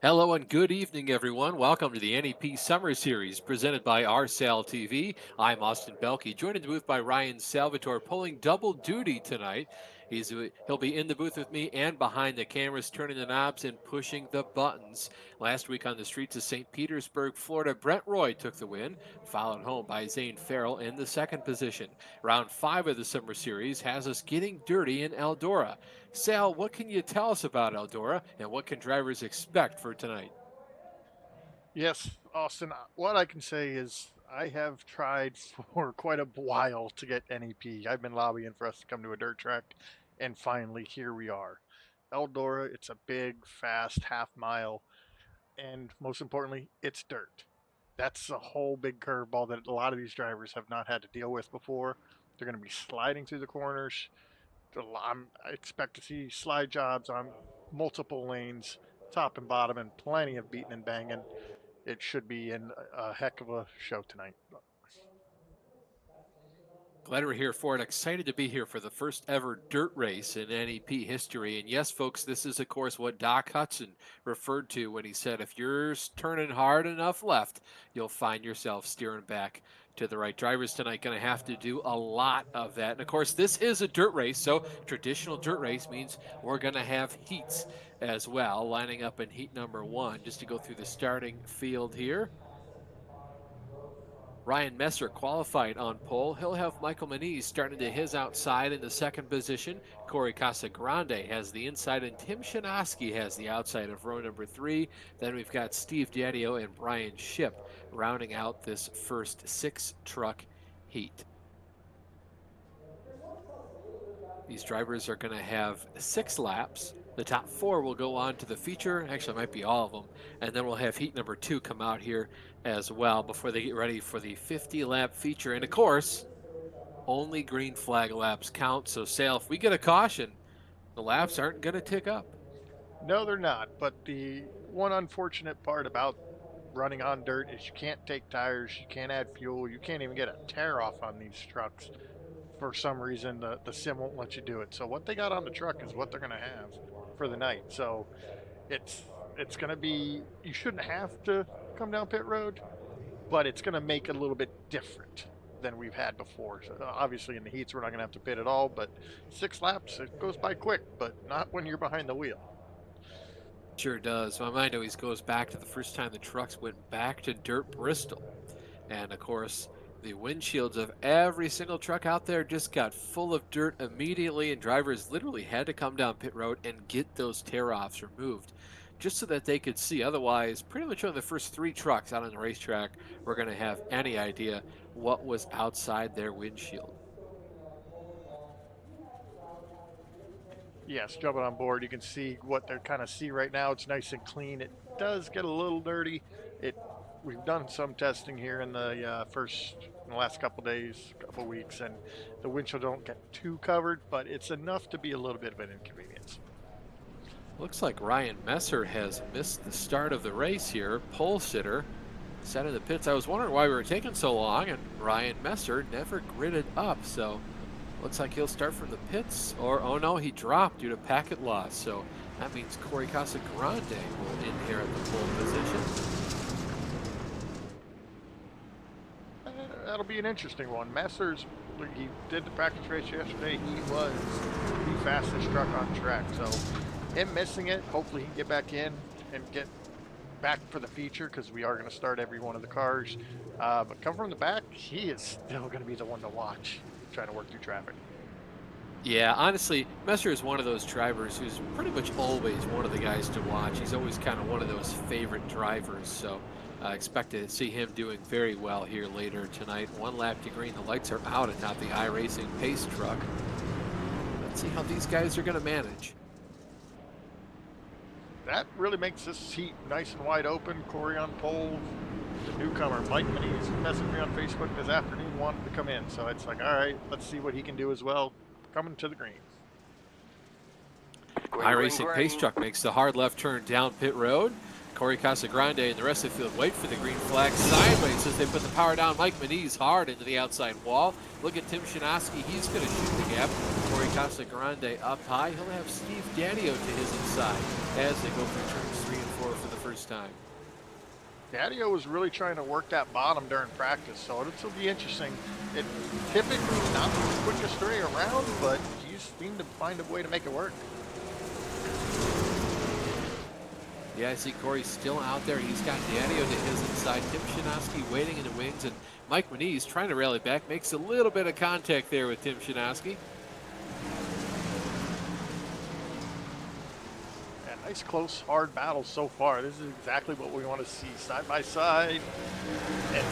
Hello and good evening, everyone. Welcome to the NEP Summer Series presented by RSAL TV. I'm Austin Belkey, joined in the booth by Ryan Salvatore, pulling double duty tonight. He'll be in the booth with me and behind the cameras, turning the knobs and pushing the buttons. Last week on the streets of St. Petersburg, Florida, Brent Roy took the win, followed home by Zane Farrell in the second position. Round 5 of the Summer Series has us getting dirty in Eldora. Sal, what can you tell us about Eldora and what can drivers expect for tonight? Yes, Austin. What I can say is I have tried for quite a while to get NEP. I've been lobbying for us to come to a dirt track, and finally here we are. Eldora, it's a big, fast half mile, and most importantly, it's dirt. That's a whole big curveball that a lot of these drivers have not had to deal with before. They're going to be sliding through the corners. I expect to see slide jobs on multiple lanes, top and bottom, and plenty of beating and banging. It should be in a heck of a show tonight. Glad we're here for it. Excited to be here for the first ever dirt race in NEP history. And yes, folks, this is, of course, what Doc Hudson referred to when he said, if you're turning hard enough left, you'll find yourself steering back to the right. Drivers tonight going to have to do a lot of that. And of course, this is a dirt race. So traditional dirt race means we're going to have heats as well, lining up in heat number 1. Just to go through the starting field here. Ryan Messer qualified on pole. He'll have Michael Maniz starting to his outside in the second position. Corey Casagrande has the inside, and Tim Shinoski has the outside of row number 3. Then we've got Steve Daddio and Brian Ship rounding out this first 6-truck heat. These drivers are going to have 6 laps. The top 4 will go on to the feature. Actually, it might be all of them. And then we'll have heat number 2 come out here as well before they get ready for the 50-lap feature. And of course, only green flag laps count. So, Sale, if we get a caution, the laps aren't going to tick up. No, they're not. But the one unfortunate part about running on dirt is you can't take tires, you can't add fuel, you can't even get a tear off on these trucks. For some reason, the sim won't let you do it. So what they got on the truck is what they're going to have for the night. So it's going to be, you shouldn't have to come down pit road, but it's going to make it a little bit different than we've had before. So obviously in the heats we're not going to have to pit at all, but 6 laps it goes by quick, but not when you're behind the wheel. Sure does. My mind always goes back to the first time the trucks went back to dirt Bristol. And of course, the windshields of every single truck out there just got full of dirt immediately, and drivers literally had to come down pit road and get those tear-offs removed just so that they could see. Otherwise, pretty much only the first 3 trucks out on the racetrack were going to have any idea what was outside their windshield. Yes, jumping on board, you can see what they're kind of see right now. It's nice and clean. It does get a little dirty. We've done some testing here in the in the last couple days, couple weeks, and the windshield don't get too covered, but it's enough to be a little bit of an inconvenience. Looks like Ryan Messer has missed the start of the race here. Pole sitter set in the pits. I was wondering why we were taking so long, and Ryan Messer never gridded up. So looks like he'll start from the pits, or oh no, he dropped due to packet loss. So that means Corey Casagrande will inherit the pole position. That'll be an interesting one. Masters, he did the practice race yesterday. He was the fastest truck on track. So him missing it, hopefully he can get back in and get back for the feature because we are going to start every one of the cars. But come from the back, he is still going to be the one to watch trying to work through traffic. Yeah, honestly, Messer is one of those drivers who's pretty much always one of the guys to watch. He's always kind of one of those favorite drivers. So I expect to see him doing very well here later tonight. 1 lap to green. The lights are out atop the iRacing pace truck. Let's see how these guys are going to manage. That really makes this heat nice and wide open. Corey on pole. The newcomer, Mike Maniz, messaged me on Facebook this afternoon, wanted to come in. So it's like, all right, let's see what he can do as well. Coming to the green. iRacing pace truck makes the hard left turn down pit road. Corey Casagrande and the rest of the field wait for the green flag sideways as they put the power down. Mike Maniz hard into the outside wall. Look at Tim Shinoski. He's going to shoot the gap. Corey Casagrande up high. He'll have Steve Daddio to his inside as they go through turns 3 and 4 for the first time. Daddio was really trying to work that bottom during practice, so this will be interesting. It typically not the quickest ray around, but he seemed to find a way to make it work. Yeah, I see Corey still out there. He's got Daddio to his inside. Tim Shinowski waiting in the wings, and Mike Manise trying to rally back. Makes a little bit of contact there with Tim Shinowski. Yeah, nice, close, hard battle so far. This is exactly what we want to see, side by side, and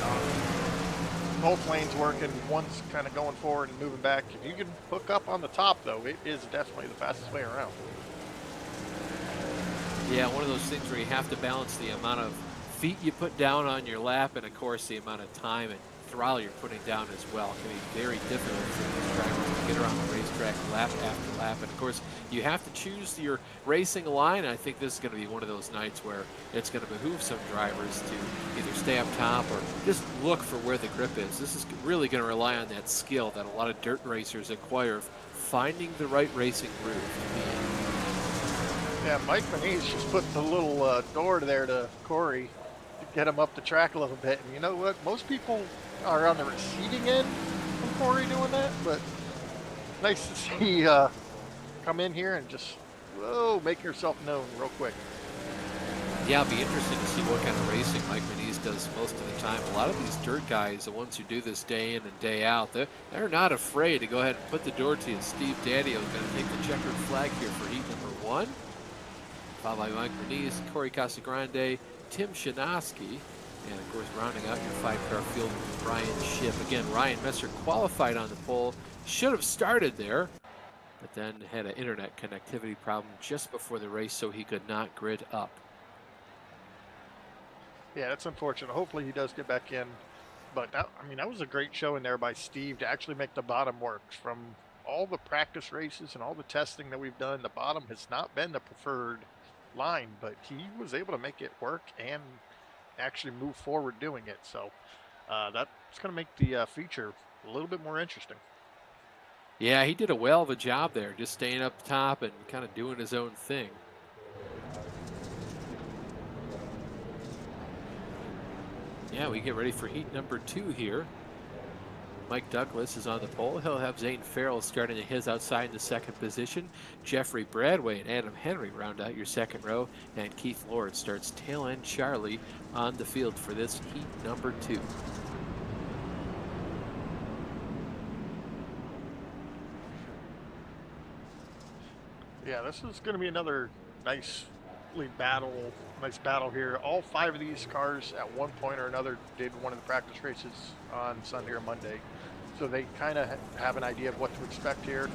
both lanes working. One's kind of going forward and moving back. If you can hook up on the top, though, it is definitely the fastest way around. Yeah, one of those things where you have to balance the amount of feet you put down on your lap and, of course, the amount of time and throttle you're putting down as well. It can be very difficult for these drivers to get around the racetrack lap after lap. And, of course, you have to choose your racing line. I think this is going to be one of those nights where it's going to behoove some drivers to either stay up top or just look for where the grip is. This is really going to rely on that skill that a lot of dirt racers acquire of finding the right racing groove to be in. Yeah, Mike Manise just put the little door there to Corey to get him up the track a little bit. And you know what? Most people are on the receiving end from Corey doing that, but nice to see come in here and just, whoa, make yourself known real quick. Yeah, it'll be interesting to see what kind of racing Mike Manise does most of the time. A lot of these dirt guys, the ones who do this day in and day out, they're not afraid to go ahead and put the door to you. Steve Daddio is going to take the checkered flag here for heat number 1. Followed by Mike Manise, Corey Casagrande, Tim Shinowski, and of course rounding out your 5-car field with Ryan Shipp. Again, Ryan Messer qualified on the pole, should have started there, but then had an internet connectivity problem just before the race, so he could not grid up. Yeah, that's unfortunate. Hopefully he does get back in. But that, I mean, that was a great show in there by Steve to actually make the bottom work. From all the practice races and all the testing that we've done, the bottom has not been the preferred line, but he was able to make it work and actually move forward doing it. So that's going to make the feature a little bit more interesting. Yeah, he did a well of a job there, just staying up top and kind of doing his own thing. Yeah, we get ready for heat number 2 here. Mike Douglas is on the pole. He'll have Zane Farrell starting at his outside in the second position. Jeffrey Bradway and Adam Henry round out your second row. And Keith Lord starts tail end Charlie on the field for this heat number 2. Yeah, this is going to be another nice battle here. All 5 of these cars at one point or another did one of the practice races on Sunday or Monday, so they kind of have an idea of what to expect here.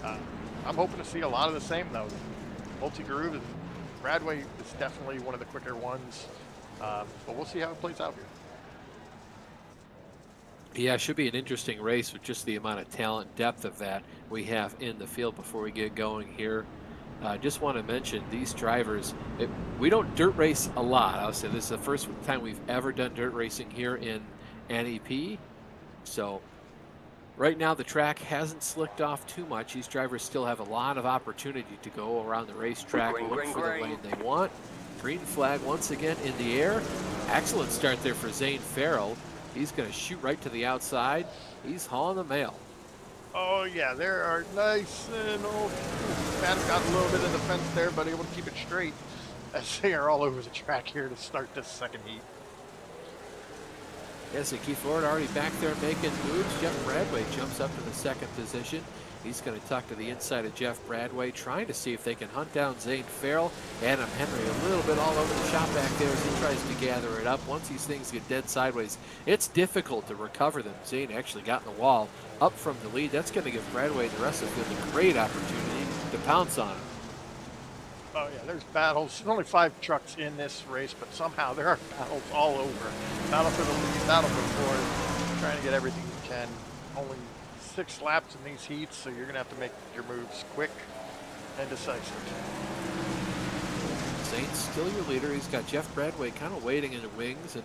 I'm hoping to see a lot of the same though. Multi-groove and Bradway is definitely one of the quicker ones, but we'll see how it plays out here. Yeah, it should be an interesting race with just the amount of talent and depth of that we have in the field before we get going here. Just want to mention these drivers, we don't dirt race a lot. I'll say this is the first time we've ever done dirt racing here in NEP. So right now the track hasn't slicked off too much. These drivers still have a lot of opportunity to go around the racetrack, look for the lane they want. Green flag once again in the air. Excellent start there for Zane Farrell. He's going to shoot right to the outside. He's hauling the mail. Oh yeah, there are nice and Matt got a little bit of the fence there, but able to keep it straight as they are all over the track here to start this second heat. Yes, and Keith Lord already back there making moves. Jeff Bradway jumps up to the second position. He's going to tuck to the inside of Jeff Bradway, trying to see if they can hunt down Zane Farrell. Adam Henry a little bit all over the shop back there as he tries to gather it up. Once these things get dead sideways, it's difficult to recover them. Zane actually got in the wall up from the lead. That's going to give Bradway and the rest of the field a great opportunity to pounce on him. Oh yeah, there's battles. There's only 5 trucks in this race, but somehow there are battles all over. Battle for the lead, battle for fourth, trying to get everything you can. Only 6 laps in these heats, so you're going to have to make your moves quick and decisive. Zane's still your leader. He's got Jeff Bradway kind of waiting in the wings, and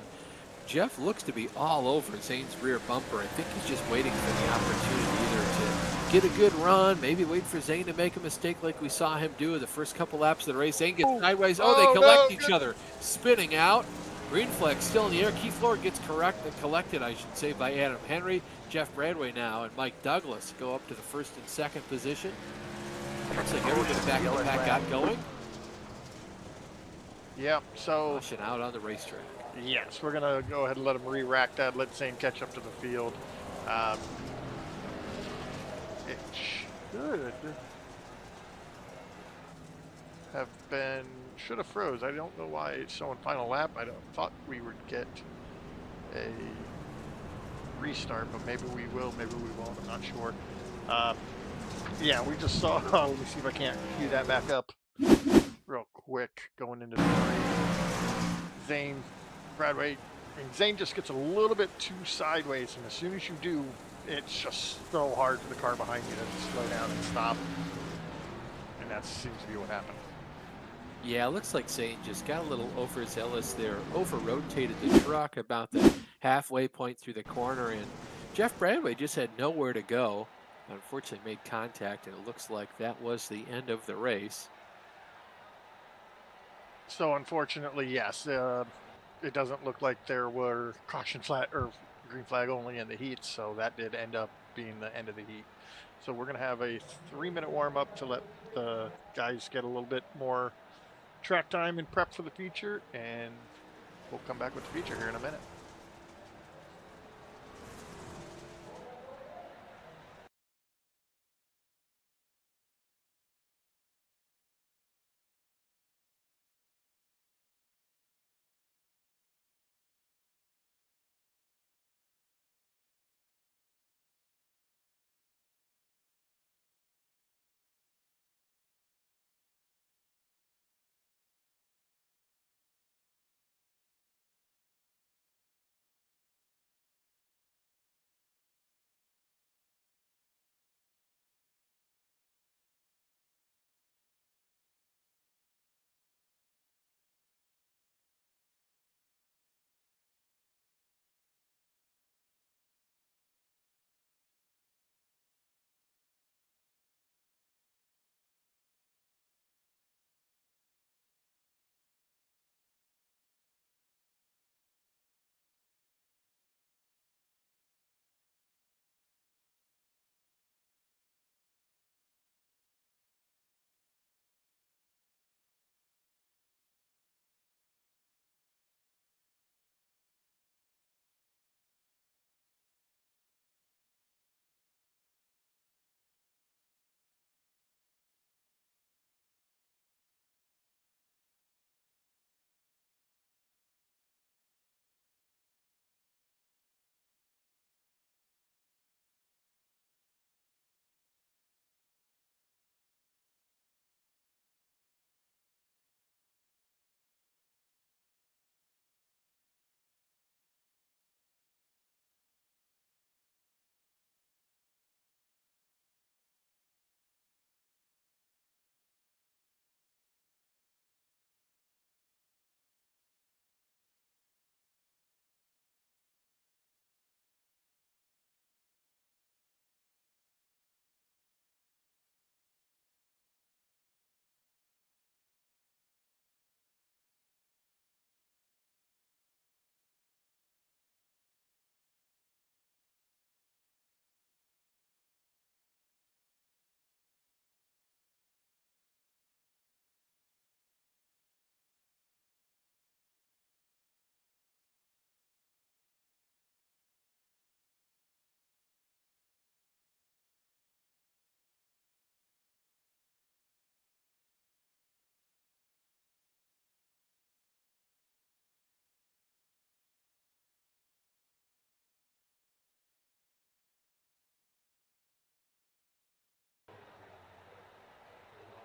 Jeff looks to be all over Zane's rear bumper. I think he's just waiting for the opportunity either to get a good run, maybe wait for Zane to make a mistake like we saw him do the first couple laps of the race. Zane gets Oh, sideways. Oh, they oh no, collect each other, spinning out. Green flag still in the air. Keith Floyd gets collected, I should say, by Adam Henry. Jeff Bradway now and Mike Douglas go up to the first and second position. Looks like everybody back in the pack got going. yeah. So Caution out on the racetrack. yes, we're gonna go ahead and let him re-rack that. Let Zane catch up to the field. Um, it should have been should have froze. I don't know why it's showing final lap. I don't thought we would get a restart, but maybe we will, maybe we won't. I'm not sure. Um, yeah, we just saw. Let me see if I can't cue that back up real quick. Going into the Zane, Bradway, and Zane just gets a little bit too sideways, and as soon as you do, it's just so hard for the car behind you to slow down and stop. And that seems to be what happened. Yeah, looks like Zane just got a little overzealous there, over-rotated the truck about the halfway point through the corner, and Jeff Bradway just had nowhere to go. Unfortunately, made contact, and it looks like that was the end of the race. So unfortunately, yes, it doesn't look like there were caution flag or green flag only in the heat, so that did end up being the end of the heat. So we're gonna have a 3-minute warm up to let the guys get a little bit more track time and prep for the feature, and we'll come back with the feature here in a minute.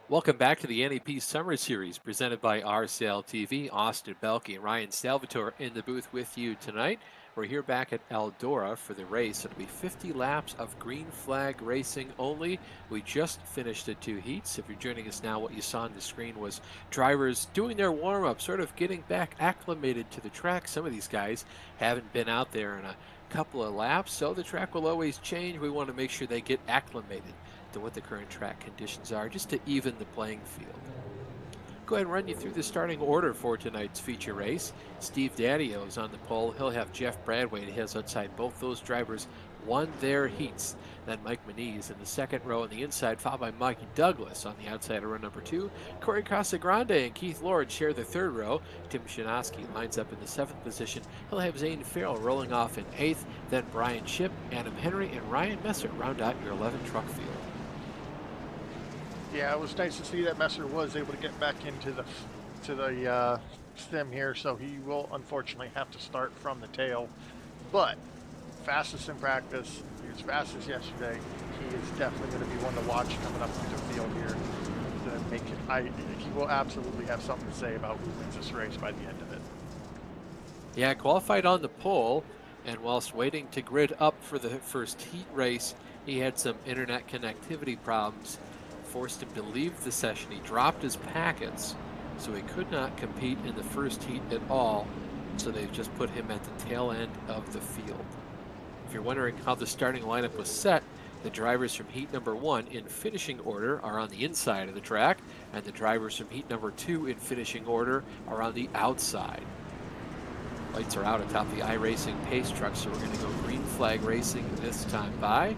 Welcome back to the NEP Summer Series presented by RSL TV. Austin Belke and Ryan Salvatore in the booth with you tonight. We're here back at Eldora for the race. It'll be 50 laps of green flag racing only. We just finished the two heats. If you're joining us now, what you saw on the screen was drivers doing their warm up, sort of getting back acclimated to the track. Some of these guys haven't been out there in a couple of laps, so the track will always change. We want to make sure they get acclimated to what the current track conditions are, just to even the playing field. Go ahead and run you through the starting order for tonight's feature race. Steve Daddio is on the pole. He'll have Jeff Bradway to his outside. Both those drivers won their heats. Then Mike Manise in the second row on the inside, followed by Mike Douglas on the outside of row number 2. Corey Casagrande and Keith Lord share the third row. Tim Shinoski lines up in the 7th position. He'll have Zane Farrell rolling off in 8th. Then Brian Shipp, Adam Henry, and Ryan Messer round out your 11 truck field. Yeah, it was nice to see that Messer was able to get back into the sim here, so he will unfortunately have to start from the tail. But fastest in practice, he was fastest yesterday. He is definitely going to be one to watch coming up through the field here. He will absolutely have something to say about who wins this race by the end of it. Yeah, qualified on the pole, and whilst waiting to grid up for the first heat race, he had some internet connectivity problems. Forced him to leave the session. He dropped his packets, so he could not compete in the first heat at all. So they've just put him at the tail end of the field. If you're wondering how the starting lineup was set, the drivers from heat number 1 in finishing order are on the inside of the track, and the drivers from heat number 2 in finishing order are on the outside. Lights are out atop the iRacing pace truck, so we're going to go green flag racing this time by.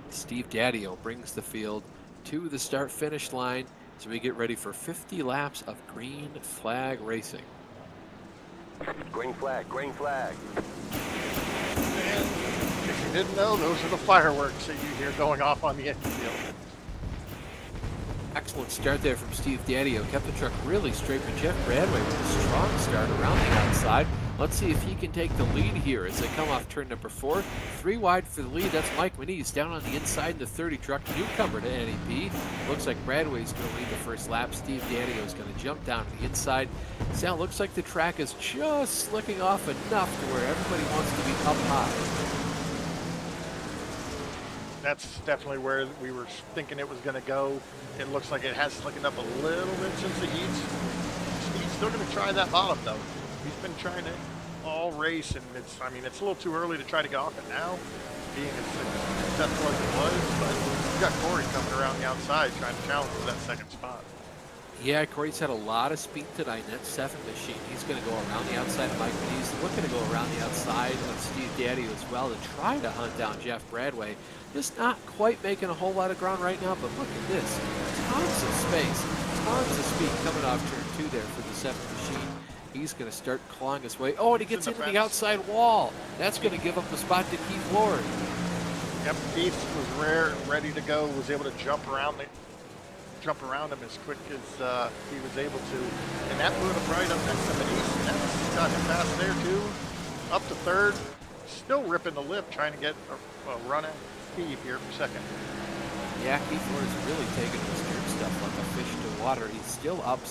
Steve Daddio brings the field to the start-finish line as we get ready for 50 laps of green flag racing. Green flag, green flag. And if you didn't know, those are the fireworks that you hear going off on the infield. Excellent start there from Steve Daddio. Kept the truck really straight, but Jeff Bradway with a strong start around the outside. Let's see if he can take the lead here as they come off turn number 4. 3 wide for the lead. That's Mike Manise down on the inside in the 30 truck. Newcomer to NEP. Looks like Bradway's going to lead the first lap. Steve Daddio is going to jump down to the inside. Sal, looks like the track is just slicking off enough to where everybody wants to be up high. That's definitely where we were thinking it was going to go. It looks like it has slickened up a little bit since the heats. He's still going to try that bottom though. He's been trying it all race, and it's a little too early to try to get off it now, being as successful as it was. But you got Corey coming around the outside trying to challenge for that second spot. Yeah, Corey's had a lot of speed tonight in that 7 machine. He's going to go around the outside of Mike Manise. Looking to go around the outside of Steve Daddio as well to try to hunt down Jeff Bradway. Just not quite making a whole lot of ground right now, but look at this. Tons of space, tons of speed coming off turn 2 there for the 7 machine. He's going to start clawing his way. Oh, and he gets into the outside wall. That's going to give up the spot to Keith Lord. Yep, Keith was ready to go, was able to jump around him as quick as he was able to, and that put him right up next to Manise. That's got him fast there too, up to 3rd, still ripping the lip, trying to get a run at Steve here for 2nd. Yeah, Keith Lord's really taking this dirt stuff like a fish to water. He's still up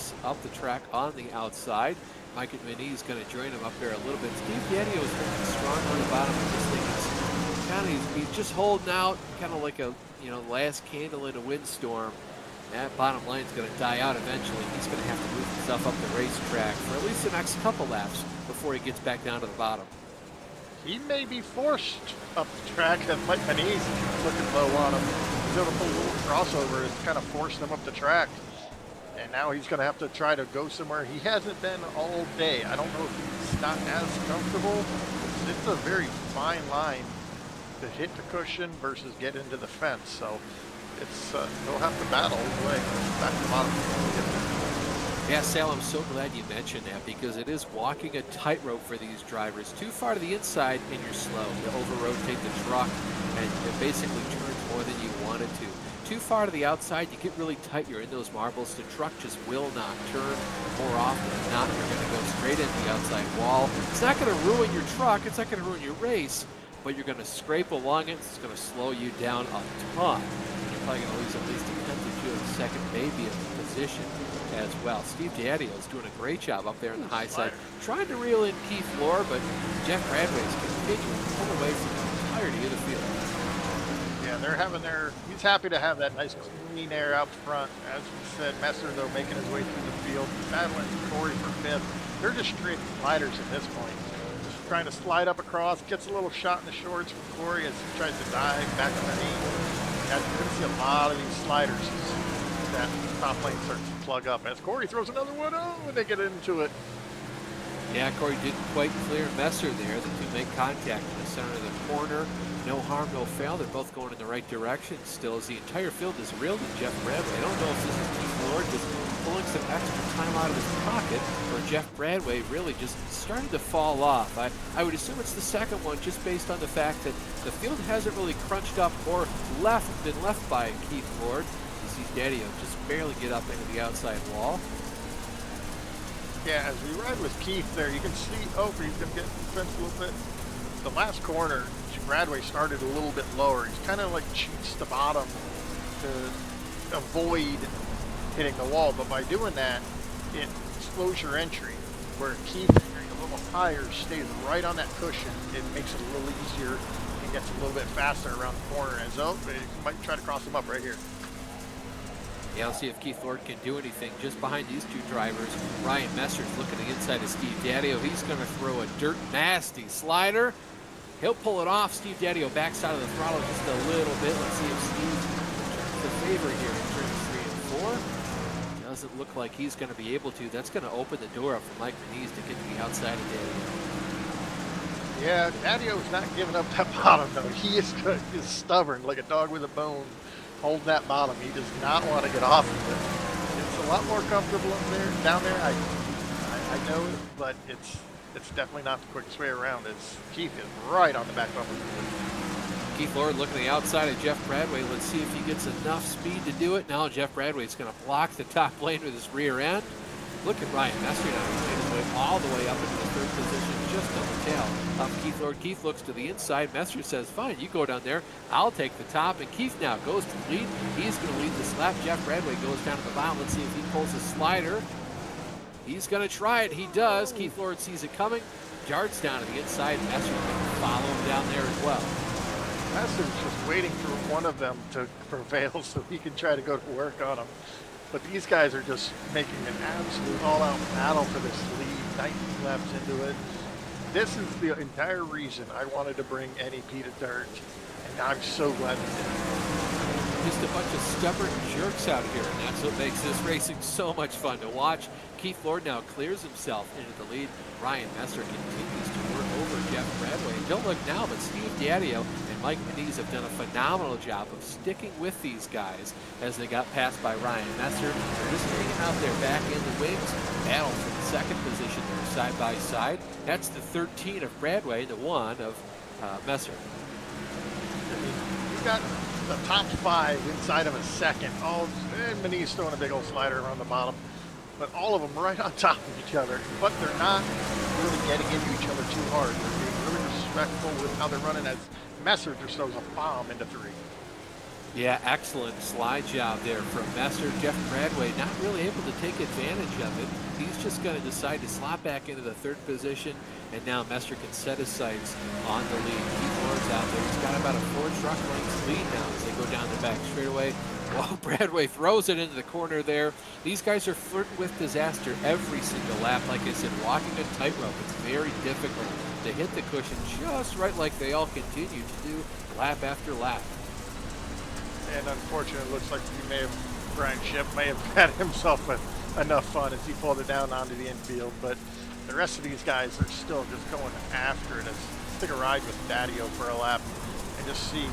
the track on the outside. Mike Manise is going to join him up there a little bit. Steve Daddio is looking strong on the bottom of this thing. He's just holding out, kind of like a last candle in a windstorm. That bottom line is going to die out eventually. He's going to have to move himself up the racetrack for at least the next couple laps before he gets back down to the bottom. He may be forced up the track as Mike Manise is looking low on him. He's able to pull a little crossover and kind of force him up the track. And now he's going to have to try to go somewhere he hasn't been all day. I don't know if he's not as comfortable. It's a very fine line to hit the cushion versus get into the fence. So he'll have to battle his way back to the bottom. Yeah, Sal, I'm so glad you mentioned that because it is walking a tightrope for these drivers. Too far to the inside and you're slow. You over-rotate the truck and it basically turns more than you want it to. Too far to the outside, you get really tight, you're in those marbles. The truck just will not turn. More often than not, you're going to go straight into the outside wall. It's not going to ruin your truck, it's not going to ruin your race, but you're going to scrape along it. It's going to slow you down a ton. probably going to lose at least a tenth or two of a second, maybe a position as well. Steve Daddio is doing a great job up there on the high side, trying to reel in Keith Lore, but Jeff Bradway is continuing to pull away from the entirety of the field. Yeah, they're having he's happy to have that nice clean air out front. As we said, Messer, though, making his way through the field, battling Corey for fifth. They're just straight sliders at this point. Just trying to slide up across, gets a little shot in the shorts from Corey as he tries to dive back underneath. As you're going to see a lot of these sliders as that top lane starts to plug up. As Corey throws another one, and they get into it. Yeah, Corey didn't quite clear Messer there. The two make contact in the center of the corner. No harm, no foul. They're both going in the right direction still as the entire field is reeled to Jeff Bradway. I don't know if this is Keith Lord just pulling some extra time out of his pocket or Jeff Bradway really just starting to fall off. I would assume it's the second one just based on the fact that the field hasn't really crunched up or been left by Keith Lord. You see Daddio just barely get up into the outside wall. Yeah, as we ride with Keith there, you can see, he's going to get fenced a little bit. The last corner, Bradway started a little bit lower. He's kind of like cheats the bottom to avoid hitting the wall, but by doing that, it slows your entry. Where Keith, entering a little higher, stays right on that cushion. It makes it a little easier and gets a little bit faster around the corner. And so, you might try to cross him up right here. Yeah, I'll see if Keith Lord can do anything. Just behind these two drivers, Ryan Messer's looking to the inside of Steve Daddio. He's going to throw a dirt nasty slider. He'll pull it off. Steve Daddio backs out of the throttle just a little bit. Let's see if Steve returns the favor here in turns 3 and 4. Doesn't look like he's going to be able to. That's going to open the door up for Mike Manise to get to the outside of Daddio. Yeah, Daddio's not giving up that bottom, though. He is stubborn, like a dog with a bone, holding that bottom. He does not want to get off of it. It's a lot more comfortable up there, down there. I know it, but it's definitely not the quickest way around. Keith is right on the back bumper. Keith Lord looking the outside of Jeff Bradway. Let's see if he gets enough speed to do it. Now Jeff Bradway's going to block the top lane with his rear end. Look at Ryan Messer now. He's made his way all the way up into the third position, just on the tail of Keith Lord. Keith looks to the inside. Messer says, fine, you go down there. I'll take the top. And Keith now goes to the lead. He's going to lead this lap. Jeff Bradway goes down to the bottom. Let's see if he pulls a slider. He's going to try it. He does. Keith Lord sees it coming. Darts down to the inside. Messer can follow him down there as well. Messer's just waiting for one of them to prevail so he can try to go to work on him. But these guys are just making an absolute all-out battle for this lead. 19 laps into it. This is the entire reason I wanted to bring NEP to dirt, and I'm so glad we did. Just a bunch of stubborn jerks out here, and that's what makes this racing so much fun to watch. Keith Lord now clears himself into the lead. Ryan Messer continues to work over Jeff Bradway. And don't look now, but Steve Daddio and Mike Manise have done a phenomenal job of sticking with these guys as they got passed by Ryan Messer. They're just hanging out there back in the wings. Battle for the second position there side by side. That's the 13 of Bradway, the 1 of Messer. I mean, you got the top 5 inside of a second. And Manise throwing a big old slider around the bottom. But all of them right on top of each other. But they're not really getting into each other too hard. They're being really respectful with how they're running as Messer just throws a bomb into 3. Yeah, excellent slide job there from Messer. Jeff Bradway not really able to take advantage of it. He's just going to decide to slot back into the third position, and now Messer can set his sights on the lead. Keith Lord's out there. He's got about a 4 truck lengths lead now as they go down the back straightaway. Well, Bradway throws it into the corner there. These guys are flirting with disaster every single lap. Like I said, walking a tightrope, it's very difficult to hit the cushion just right like they all continue to do lap after lap. And unfortunately, it looks like Brian Shipp may have had himself enough fun as he pulled it down onto the infield. But the rest of these guys are still just going after it. Let's take a ride with Daddio for a lap and just see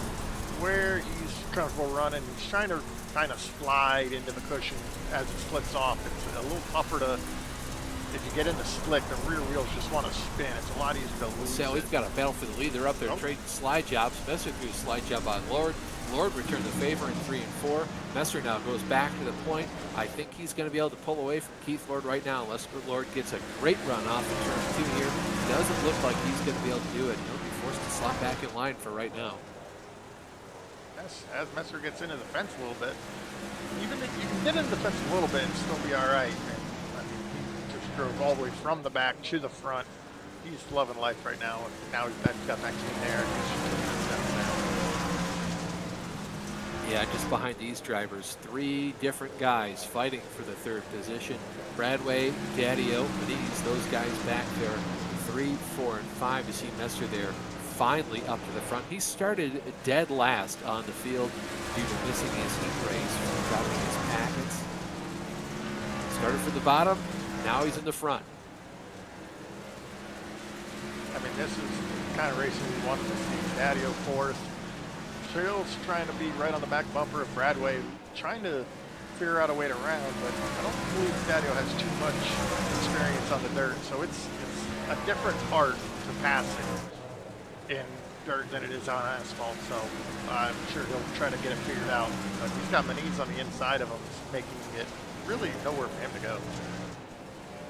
where he's comfortable running. He's trying to kind of slide into the cushion as it slicks off. It's a little tougher to, if you get into slick, the rear wheels just want to spin. It's a lot easier to lose. So we've got a battle for the lead. They're up there trading slide jobs. Messer threw a slide job on Lord. Lord returned the favor in 3 and 4. Messer now goes back to the point. I think he's going to be able to pull away from Keith Lord right now unless Lord gets a great run off in turn 2 here. Doesn't look like he's going to be able to do it. He'll be forced to slot back in line for right now. As Messer gets into the fence a little bit, even if you can get into the fence a little bit and still be all right. And I mean, he just drove all the way from the back to the front. He's loving life right now. And now he's got that clean air. And he's just taking the steps now. Yeah, just behind these drivers, 3 different guys fighting for the 3rd position. Bradway, Daddio, Maniz, those guys back there, 3, 4, and 5. You see Messer there finally up to the front. He started dead last on the field due to missing his heat race from dropping his packets. Started from the bottom, now he's in the front. I mean, this is the kind of racing we wanted to see. Daddio fourth. Trail's trying to be right on the back bumper of Bradway, trying to figure out a way to round, but I don't believe Daddio has too much experience on the dirt, so it's a different art to passing in dirt than it is on asphalt, so I'm sure he'll try to get it figured out. But he's got Maniz on the inside of him, making it really nowhere for him to go.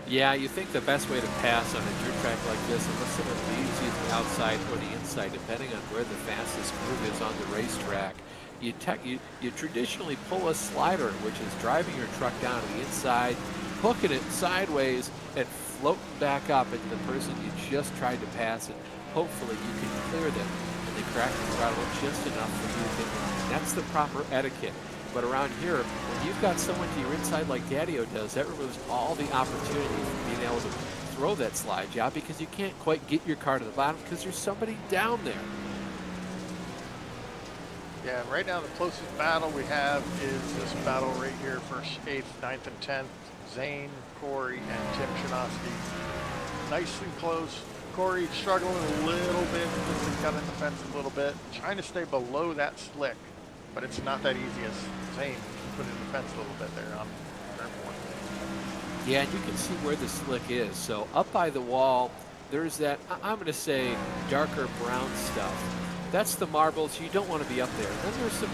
Yeah, you think the best way to pass on a dirt track like this, unless someone leaves you the outside or the inside, depending on where the fastest groove is on the racetrack, you traditionally pull a slider, which is driving your truck down to the inside, hooking it sideways, and floating back up into the person you just tried to pass, and hopefully you can clear them and they crack the throttle just enough for you to get in. That's the proper etiquette. But around here, when you've got someone to your inside like Daddio does, that removes all the opportunity for being able to throw that slide job because you can't quite get your car to the bottom because there's somebody down there. Yeah, and right now the closest battle we have is this battle right here for 8th, 9th, and 10th. Zane, Corey, and Tim Chernofsky. Nice and close. Corey struggling a little bit because he got in the fence a little bit. Trying to stay below that slick, but it's not that easy as Zane put in the fence a little bit there on turn 1. Yeah, and you can see where the slick is. So up by the wall, there's that, I'm going to say, darker brown stuff. That's the marbles. You don't want to be up there. Then there's some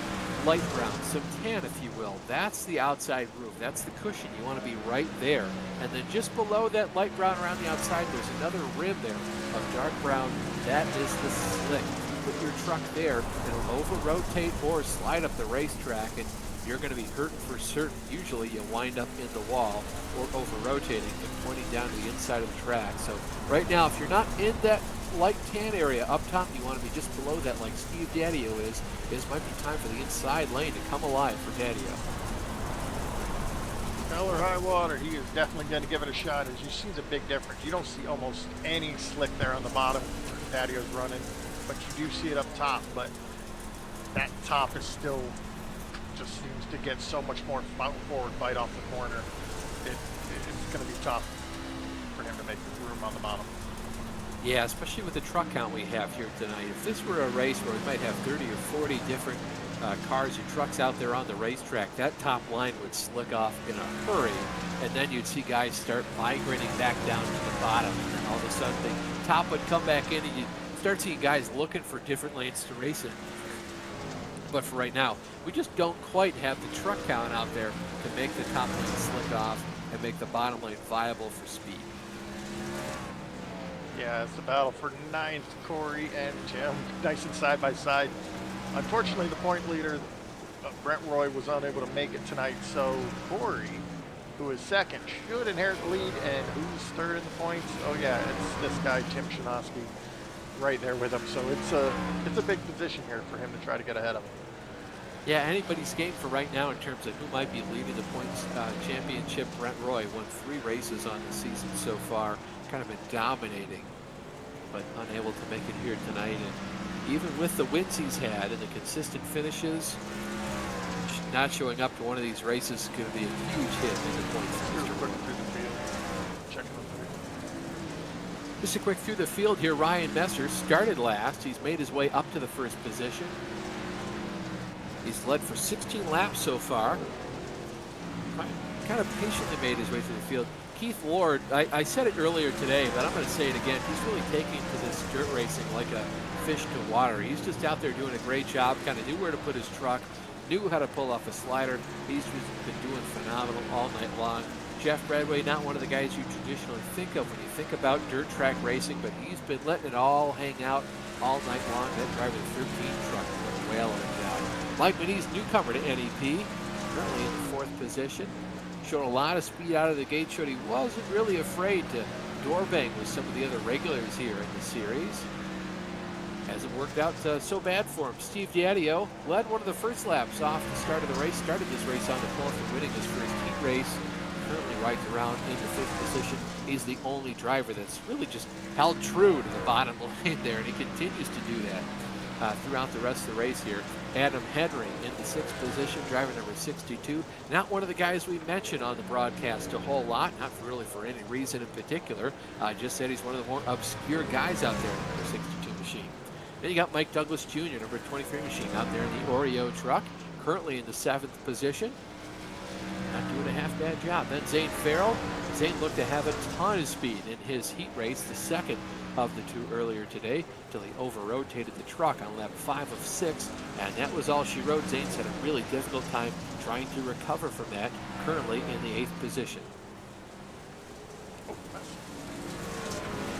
light brown, some tan, if you will. That's the outside roof. That's the cushion. You want to be right there. And then just below that light brown around the outside, there's another rim there of dark brown. That is the slick. You put your truck there, it'll over-rotate or slide up the racetrack, and you're going to be hurting for certain. Usually you wind up in the wall or over-rotating and pointing down to the inside of the track. So right now, if you're not in that light tan area up top, you want to be just below that like Steve Daddio is. This might be time for the inside lane to come alive for Daddio. Hell or high water, he is definitely going to give it a shot. As you see the big difference, you don't see almost any slick there on the bottom where Daddio's running, but you do see it up top. But that top is still just seems to get so much more forward bite off the corner. It's going to be tough for him to make the room on the bottom. Yeah, especially with the truck count we have here tonight. If this were a race where we might have 30 or 40 different cars or trucks out there on the racetrack, that top line would slick off in a hurry, and then you'd see guys start migrating back down to the bottom, and then all of a sudden the top would come back in, and you'd start seeing guys looking for different lanes to race in. But for right now, we just don't quite have the truck count out there to make the top lane slick off and make the bottom lane viable for speed. Yeah, it's the battle for 9th, Corey and Tim, nice and side by side. Unfortunately, the point leader, Brent Roy, was unable to make it tonight, so Corey, who is second, should inherit the lead, and who's third in the points? Oh yeah, it's this guy, Tim Chernofsky, right there with him, so it's a big position here for him to try to get ahead of him. Yeah, anybody's game for right now in terms of who might be leading the points championship. Brent Roy won 3 races on the season so far, kind of been dominating, but unable to make it here tonight. And even with the wins he's had and the consistent finishes, not showing up to one of these races is going to be a huge hit in the points. Just a quick through the field here. Ryan Messer started last. He's made his way up to the first position. He's led for 16 laps so far. Kind of patiently made his way through the field. Keith Ward, I said it earlier today, but I'm going to say it again. He's really taking to this dirt racing like a fish to water. He's just out there doing a great job, kind of knew where to put his truck, knew how to pull off a slider. He's been doing phenomenal all night long. Jeff Bradway, not one of the guys you traditionally think of when you think about dirt track racing, but he's been letting it all hang out all night long. That driver 13 truck, what a whale of a job. Mike Manise, newcomer to NEP, currently in the fourth position. Showed a lot of speed out of the gate, showed he wasn't really afraid to door bang with some of the other regulars here in the series. Hasn't worked out so bad for him. Steve Diadio led one of the first laps off the start of the race, started this race on the pole for winning his first heat race. Currently right around in the fifth position. He's the only driver that's really just held true to the bottom lane there, and he continues to do that throughout the rest of the race here. Adam Henry in the sixth position, driver number 62. Not one of the guys we mentioned on the broadcast a whole lot, not really for any reason in particular. Just said he's one of the more obscure guys out there in the number 62 machine. Then you got Mike Douglas Jr., number 23 machine, out there in the Oreo truck, currently in the seventh position. Not doing a half bad job. Then Zane Farrell. Zane looked to have a ton of speed in his heat race, the second of the two earlier today, till he over-rotated the truck on lap 5 of 6, and that was all she wrote. Zane's had a really difficult time trying to recover from that, currently in the 8th position.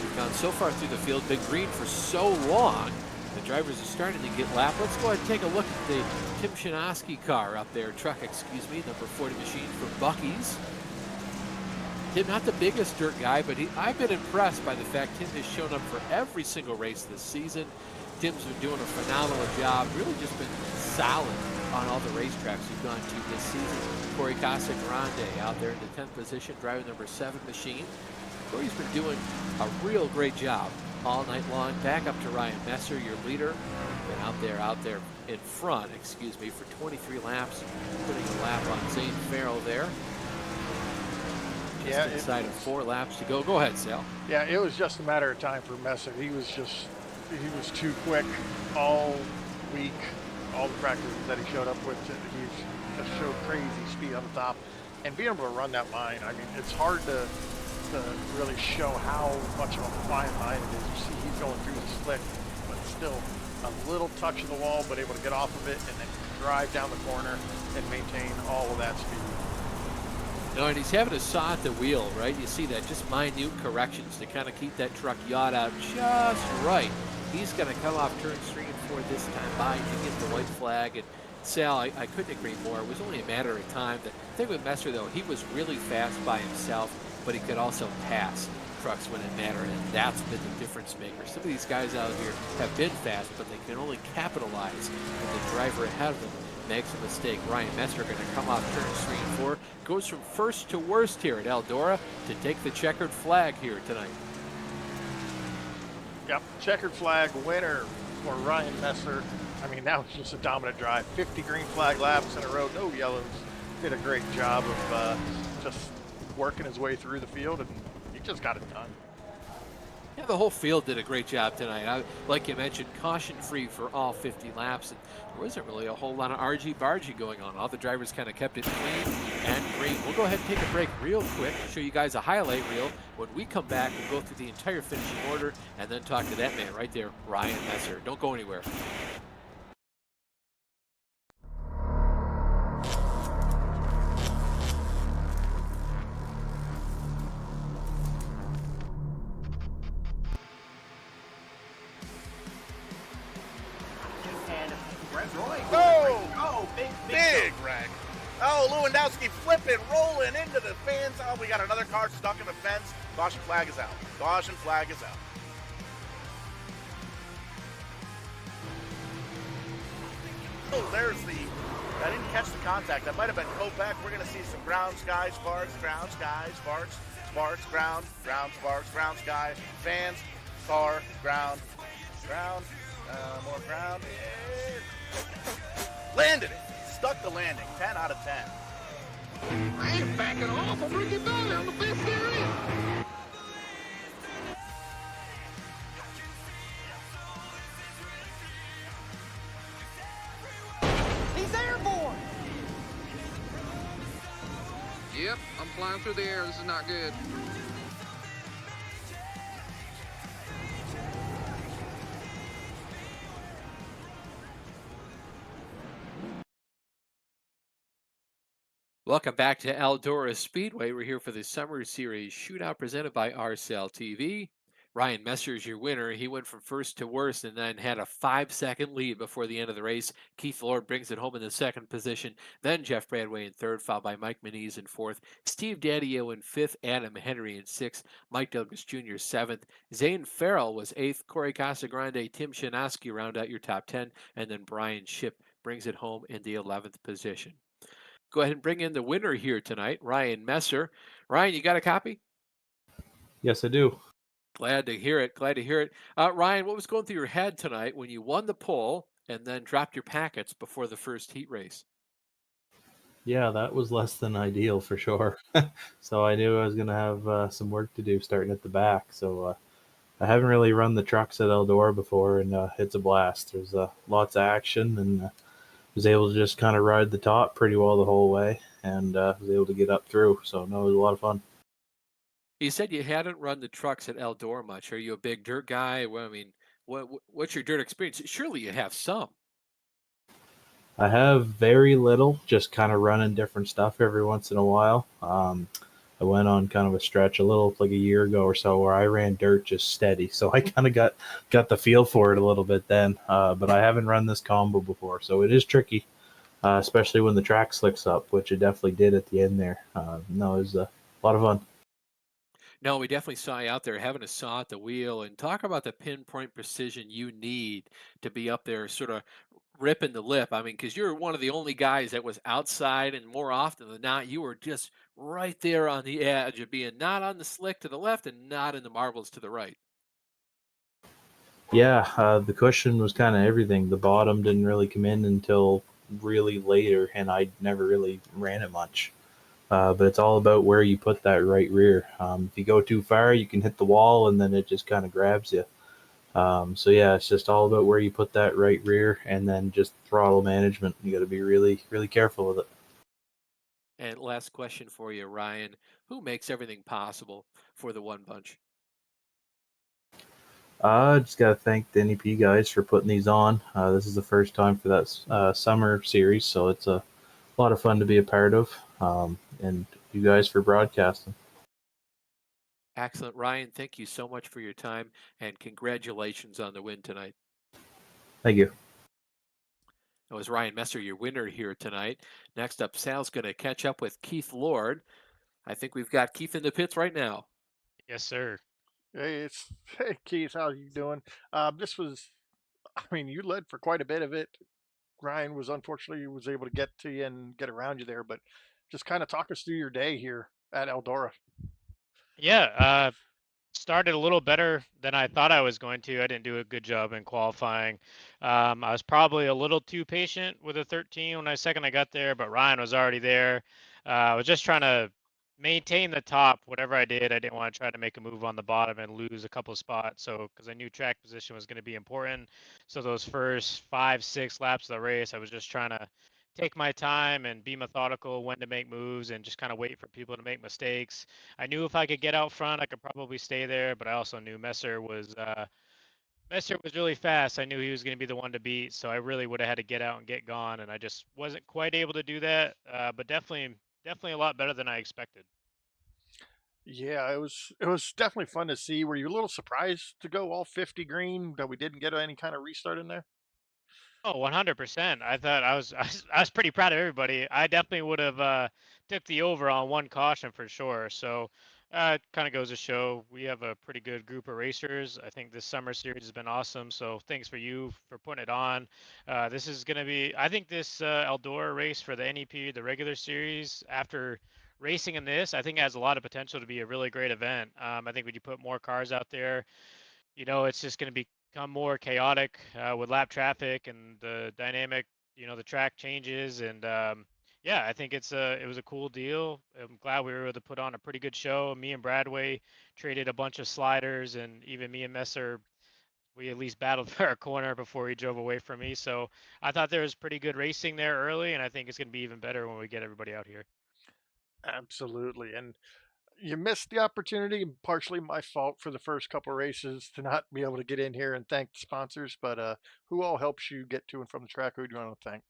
We've gone so far through the field, been green for so long, the drivers are starting to get lapped. Let's go ahead and take a look at the Tim Shinoski car up there, truck, excuse me, number 40 machine from Bucky's. Tim, not the biggest dirt guy, but I've been impressed by the fact Tim has shown up for every single race this season. Tim's been doing a phenomenal job, really just been solid on all the racetracks we've gone to this season. Corey Casa Grande out there in the 10th position, driving number 7 machine. Corey's been doing a real great job all night long. Back up to Ryan Messer, your leader. Been out there in front, excuse me, for 23 laps, putting a lap on Zane Farrell there. Just inside of 4 laps to go. Go ahead, Sal. Yeah, it was just a matter of time for Messer. He was too quick all week, all the practices that he showed up with. He just showed crazy speed on the top, and being able to run that line. I mean, it's hard to really show how much of a fine line it is. You see he's going through the slick, but still a little touch of the wall, but able to get off of it and then drive down the corner and maintain all of that speed. No, and he's having to saw at the wheel, right? You see that, just minute corrections to kind of keep that truck yacht out just right. He's going to come off turns 3 and 4 this time by to get the white flag. And Sal, I couldn't agree more. It was only a matter of time. The thing with Messer, though, he was really fast by himself, but he could also pass trucks when it mattered, and that's been the difference maker. Some of these guys out here have been fast, but they can only capitalize when the driver ahead of them makes a mistake. Ryan Messer going to come off turns 3 and 4. Goes from first to worst here at Eldora to take the checkered flag here tonight. Yep, checkered flag winner for Ryan Messer. I mean, that was just a dominant drive. 50 green flag laps in a row, no yellows. Did a great job of just working his way through the field, and he just got it done. Yeah, the whole field did a great job tonight. Like you mentioned, caution-free for all 50 laps. And there wasn't really a whole lot of argy-bargy going on. All the drivers kind of kept it clean and green. We'll go ahead and take a break real quick, show you guys a highlight reel. When we come back, we'll go through the entire finishing order and then talk to that man right there, Ryan Messer. Don't go anywhere. Big wreck. Oh, Lewandowski flipping, rolling into the fence. Oh, we got another car stuck in the fence. Caution flag is out. Caution flag is out. Oh, there's the, I didn't catch the contact. That might have been Kopeck. We're going to see some ground, sky, sparks, ground, sky, sparks, sparks, ground, ground, sparks, ground, sky, fans, car, ground, ground, more ground. Landed it. Stuck the landing. 10 out of 10. I ain't backing off. I'm bringing it back. I'm the best there is. He's airborne. Yep, I'm flying through the air. This is not good. Welcome back to Eldora Speedway. We're here for the Summer Series Shootout presented by RSL TV. Ryan Messer is your winner. He went from first to worst and then had a 5-second lead before the end of the race. Keith Lord brings it home in the second position. Then Jeff Bradway in third, followed by Mike Manise in fourth. Steve Daddio in fifth. Adam Henry in sixth. Mike Douglas Jr. seventh. Zane Farrell was eighth. Corey Casagrande, Tim Shinoski round out your top 10. And then Brian Ship brings it home in the 11th position. Go ahead and bring in the winner here tonight, Ryan Messer. Ryan, you got a copy? Yes, I do. Glad to hear it. Glad to hear it. Ryan, what was going through your head tonight when you won the pole and then dropped your packets before the first heat race? Yeah, that was less than ideal for sure. So I knew I was going to have some work to do starting at the back. So I haven't really run the trucks at Eldora before, and it's a blast. There's lots of action, and was able to just kind of ride the top pretty well the whole way, and was able to get up through. So no, it was a lot of fun. You said you hadn't run the trucks at Eldora much. Are you a big dirt guy? Well, I mean, what's your dirt experience? Surely you have some. I have very little, just kind of running different stuff every once in a while. I went on kind of a stretch a little like a year ago or so where I ran dirt just steady, so I kind of got the feel for it a little bit then. But I haven't run this combo before, so it is tricky, especially when the track slicks up, which it definitely did at the end there. No, it was a lot of fun. No, we definitely saw you out there having a saw at the wheel and talk about the pinpoint precision you need to be up there sort of ripping the lip. I mean, because you're one of the only guys that was outside, and more often than not, you were just right there on the edge of being not on the slick to the left and not in the marbles to the right. Yeah, the cushion was kind of everything. The bottom didn't really come in until really later, and I never really ran it much. But it's all about where you put that right rear. If you go too far, you can hit the wall, and then it just kind of grabs you. So yeah, it's just all about where you put that right rear, and then just throttle management. You got to be really, really careful with it. And last question for you, Ryan. Who makes everything possible for the One Bunch? Just got to thank the NEP guys for putting these on. This is the first time for that summer series, so it's a lot of fun to be a part of. And you guys for broadcasting. Excellent. Ryan, thank you so much for your time and congratulations on the win tonight. Thank you. That was Ryan Messer, your winner here tonight. Next up, Sal's going to catch up with Keith Lord. I think we've got Keith in the pits right now. Yes, sir. Hey, it's hey Keith, how you doing? This was, I mean, you led for quite a bit of it. Ryan was unfortunately was able to get to you and get around you there, but just kind of talk us through your day here at Eldora. Yeah, started a little better than I thought I was going to. I didn't do a good job in qualifying. I was probably a little too patient with a 13 when I got there, but Ryan was already there. I was just trying to maintain the top, whatever I did. I didn't want to try to make a move on the bottom and lose a couple of spots. So, because I knew track position was going to be important. So those first 5, 6 laps of the race, I was just trying to take my time and be methodical when to make moves and just kind of wait for people to make mistakes. I knew if I could get out front, I could probably stay there, but I also knew Messer was really fast. I knew he was going to be the one to beat, so I really would have had to get out and get gone, and I just wasn't quite able to do that. But definitely a lot better than I expected. Yeah, it was definitely fun to see. Were you a little surprised to go all 50 green that we didn't get any kind of restart in there? Oh, 100%. I thought I was pretty proud of everybody. I definitely would have took the over on one caution for sure. So it kind of goes to show we have a pretty good group of racers. I think this summer series has been awesome. So thanks for you for putting it on. This is going to be, I think this Eldora race for the NEP, the regular series, after racing in this, I think it has a lot of potential to be a really great event. I think when you put more cars out there, it's just going to become more chaotic with lap traffic and the dynamic, the track changes. And yeah, I think it was a cool deal. I'm glad we were able to put on a pretty good show. Me and Bradway traded a bunch of sliders, and even me and Messer, we at least battled for our corner before he drove away from me. So I thought there was pretty good racing there early, and I think it's going to be even better when we get everybody out here. Absolutely. And you missed the opportunity, and partially my fault for the first couple races to not be able to get in here and thank the sponsors. But who all helps you get to and from the track? Who do you want to thank?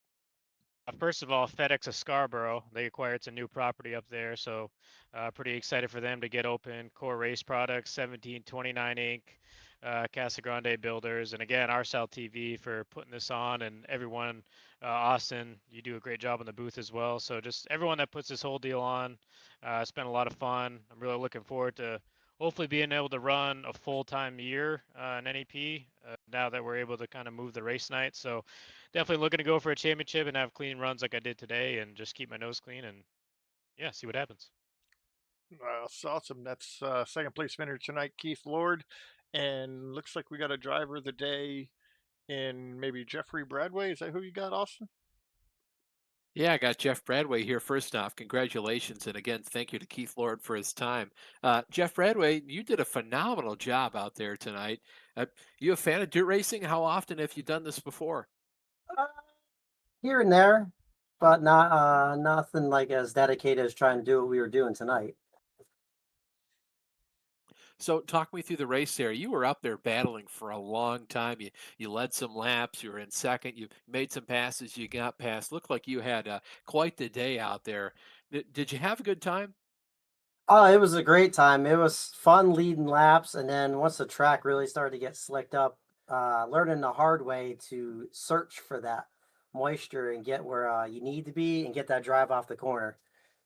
First of all, FedEx of Scarborough, they acquired some new property up there, so pretty excited for them to get open. Core Race Products, 1729 Inc., Casa Grande Builders, and again, RSAL TV for putting this on, and everyone, Austin, you do a great job on the booth as well. So just everyone that puts this whole deal on, it's been a lot of fun. I'm really looking forward to hopefully being able to run a full-time year in NEP now that we're able to kind of move the race night. So definitely looking to go for a championship and have clean runs like I did today, and just keep my nose clean and yeah, see what happens. That's awesome. That's second place finisher tonight, Keith Lord. And looks like we got a driver of the day in maybe Jeffrey Bradway. Is that who you got, Austin? Yeah, I got Jeff Bradway here. First off, congratulations. And again, thank you to Keith Lord for his time. Jeff Bradway, you did a phenomenal job out there tonight. Uh, you a fan of dirt racing? How often have you done this before? Uh, Here and there, but nothing like as dedicated as trying to do what we were doing tonight. So talk me through the race there. You were up there battling for a long time. You led some laps. You were in second. You made some passes. You got past. Looked like you had quite the day out there. Did you have a good time? Oh, it was a great time. It was fun leading laps, and then once the track really started to get slicked up, learning the hard way to search for that moisture and get where you need to be and get that drive off the corner.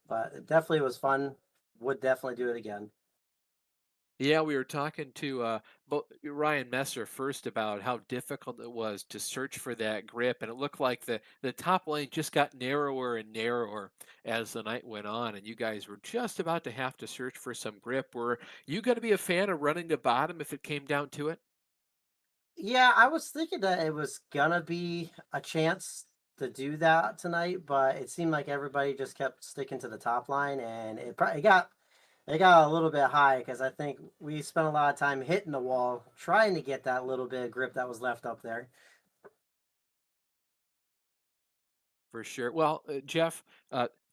But it definitely was fun. Would definitely do it again. Yeah, we were talking to Ryan Messer first about how difficult it was to search for that grip, and it looked like the top lane just got narrower and narrower as the night went on, and you guys were just about to have to search for some grip. Were you going to be a fan of running the bottom if it came down to it? Yeah, I was thinking that it was gonna be a chance to do that tonight, but it seemed like everybody just kept sticking to the top line, and it got a little bit high because I think we spent a lot of time hitting the wall trying to get that little bit of grip that was left up there. For sure. Well, Jeff,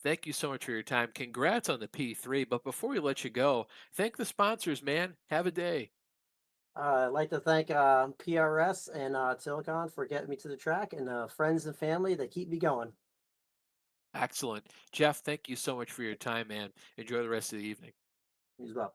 thank you so much for your time. Congrats on the P3. But before we let you go, thank the sponsors, man. Have a day. I'd like to thank PRS and Silicon for getting me to the track, and friends and family that keep me going Excellent. Jeff, thank you so much for your time, man. Enjoy the rest of the evening. as well.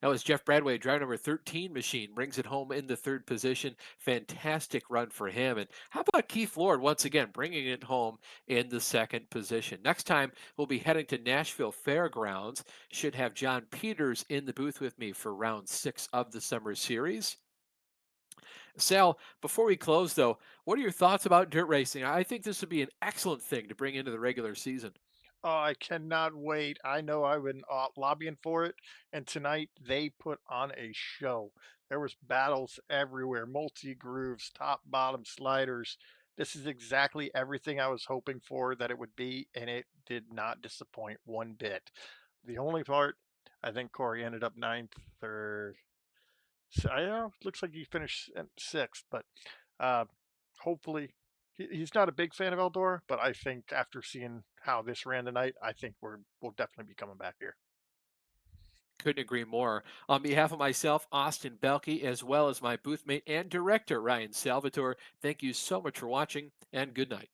That was Jeff Bradway, driver number 13 machine, brings it home in the third position. Fantastic run for him. And how about Keith Lord once again bringing it home in the second position? Next time, we'll be heading to Nashville Fairgrounds. Should have John Peters in the booth with me for round 6 of the summer series. Sal, before we close, though, what are your thoughts about dirt racing? I think this would be an excellent thing to bring into the regular season. Oh, I cannot wait. I know I've been lobbying for it, and tonight they put on a show. There was battles everywhere, multi grooves, top bottom sliders. This is exactly everything I was hoping for that it would be, and it did not disappoint one bit. The only part, I think Corey ended up ninth or I don't know. Looks like he finished at sixth, but uh, hopefully he's not a big fan of Eldora. But I think after seeing how this ran tonight, I think we'll definitely be coming back here. Couldn't agree more. On behalf of myself, Austin Belke, as well as my boothmate and director, Ryan Salvatore, thank you so much for watching and good night.